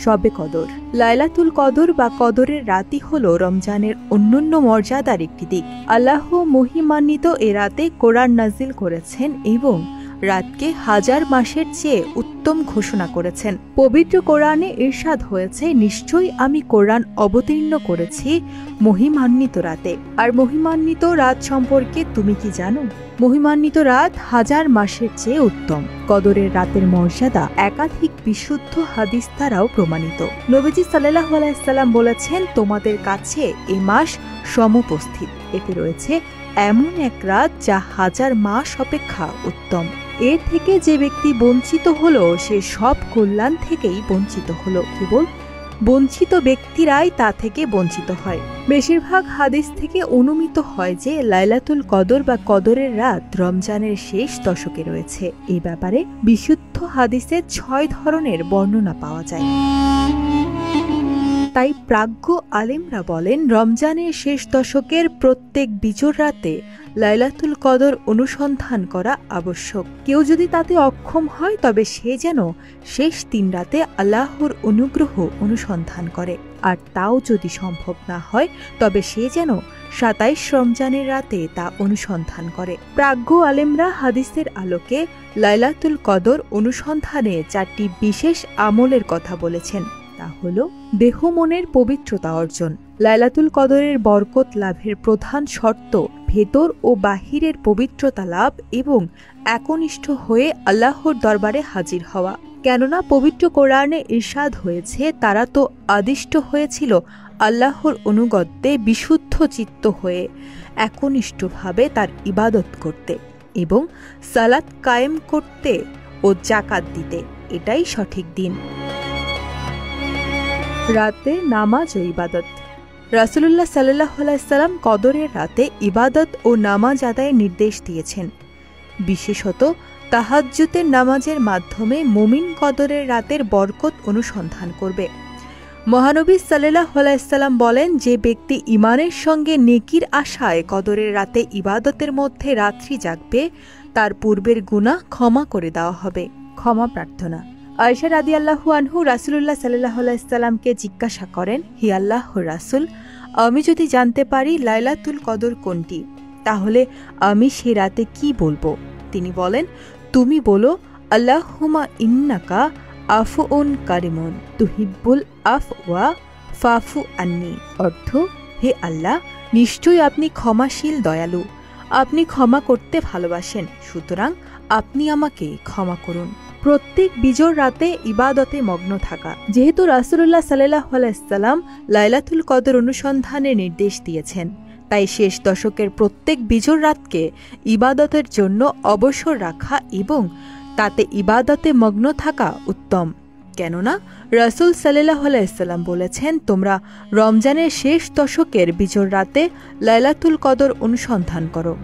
শবে কদর। লাইলাতুল কদর বা কদরের রাতই হল রমজানের অন্যান্য মর্যাদার একটি দিক। আল্লাহ মহিমান্বিত এ রাতে কোরআন নাজিল করেছেন এবং রাতকে হাজার মাসের চেয়ে উত্তম ঘোষণা করেছেন। পবিত্র কোরআনে ইরশাদ হয়েছে, নিশ্চয়ই আমি কোরআন অবতীর্ণ করেছি মহিমান্বিত রাতে। আর মহিমান্বিত রাত সম্পর্কে তুমি কি জানো? মহিমান্বিত রাত হাজার মাসের চেয়ে উত্তম। কদরের রাতের মর্যাদা একাধিক বিশুদ্ধ হাদিস দ্বারাও প্রমাণিত। নবীজি সাল্লাল্লাহু আলাইহি সাল্লাম বলেছেন, তোমাদের কাছে এ মাস সমুপস্থিত। এতে রয়েছে এমন এক রাত যা হাজার মাস অপেক্ষা উত্তম। এর থেকে যে ব্যক্তি বঞ্চিত হলো সে সব কল্যাণ থেকেই বঞ্চিত হলো। কেবল বঞ্চিত ব্যক্তিরাই তা থেকে বঞ্চিত হয়। বেশিরভাগ হাদিস থেকে অনুমিত হয় যে লাইলাতুল কদর বা কদরের রাত রমজানের শেষ দশকে রয়েছে। এই ব্যাপারে বিশুদ্ধ হাদিসে 6 ধরনের বর্ণনা পাওয়া যায়। তাই প্রাজ্ঞ আলেমরা বলেন, রমজানের শেষ দশকের প্রত্যেক বিজোড় রাতে লাইলাতুল কদর অনুসন্ধান করা আবশ্যক। কেউ যদি তাতে অক্ষম হয় তবে সে যেন শেষ 3 রাতে আল্লাহর অনুগ্রহ অনুসন্ধান করে, আর তাও যদি সম্ভব না হয় তবে সে যেন 27 রমজানের রাতে তা অনুসন্ধান করে। প্রাজ্ঞ আলেমরা হাদিসের আলোকে লাইলাতুল কদর অনুসন্ধানে 4টি বিশেষ আমলের কথা বলেছেন। তা হল দেহ মনের পবিত্রতা অর্জন। লাইলাতুল কদরের বরকত লাভের প্রধান শর্ত ভেতর ও বাহিরের পবিত্রতা লাভ এবং একনিষ্ঠ হয়ে আল্লাহর দরবারে হাজির হওয়া। কেননা পবিত্র কোরআনে ইরশাদ হয়েছে, তারা তো আদিষ্ট হয়েছিল আল্লাহর অনুগত্যে বিশুদ্ধ চিত্ত হয়ে একনিষ্ঠভাবে তার ইবাদত করতে এবং সালাত কায়েম করতে ও জাকাত দিতে। এটাই সঠিক দিন। রাতে নামাজ ও ইবাদত। রাসূলুল্লাহ সাল্লাল্লাহু আলাইহি সাল্লাম কদরের রাতে ইবাদত ও নামাজ আদায়ের নির্দেশ দিয়েছেন। বিশেষত তাহাজ্জুদের নামাজের মাধ্যমে মুমিন কদরের রাতের বরকত অনুসন্ধান করবে। মহানবী সাল্লাল্লাহু আলাইহি সাল্লাম বলেন, যে ব্যক্তি ঈমানের সঙ্গে নেকির আশায় কদরের রাতে ইবাদতের মধ্যে রাত্রি জাগবে তার পূর্বের গুনাহ ক্ষমা করে দেওয়া হবে। ক্ষমা প্রার্থনা। আয়েশা রাদিয়াল্লাহু আনহু রাসূলুল্লাহ সাল্লাল্লাহু আলাইহি সাল্লামকে জিজ্ঞাসা করেন, হে আল্লাহর রাসূল, আমি যদি জানতে পারি লাইলাতুল কদর কোনটি, তাহলে আমি সে রাতে কি বলবো? তিনি বলেন, তুমি বলো, আল্লাহুম্মা ইন্নাকা আফুউন কারিমুন তুহিব্বুল আফওয়া ফাফু আন্নি। অর্থ, হে আল্লাহ, নিশ্চয়ই আপনি ক্ষমাশীল দয়ালু, আপনি ক্ষমা করতে ভালোবাসেন, সুতরাং আপনি আমাকে ক্ষমা করুন। প্রত্যেক বিজোড় রাতে ইবাদতে মগ্ন থাকা। যেহেতু রাসূলুল্লাহ সাল্লাল্লাহু আলাইহি সাল্লাম লাইলাতুল কদর অনুসন্ধানের নির্দেশ দিয়েছেন, তাই শেষ দশকের প্রত্যেক বিজোড় রাতকে ইবাদতের জন্য অবসর রাখা এবং তাতে ইবাদতে মগ্ন থাকা উত্তম। কেননা রাসূল সাল্লাল্লাহু আলাইহি সাল্লাম বলেছেন, তোমরা রমজানের শেষ দশকের বিজোড় রাতে লাইলাতুল কদর অনুসন্ধান করো।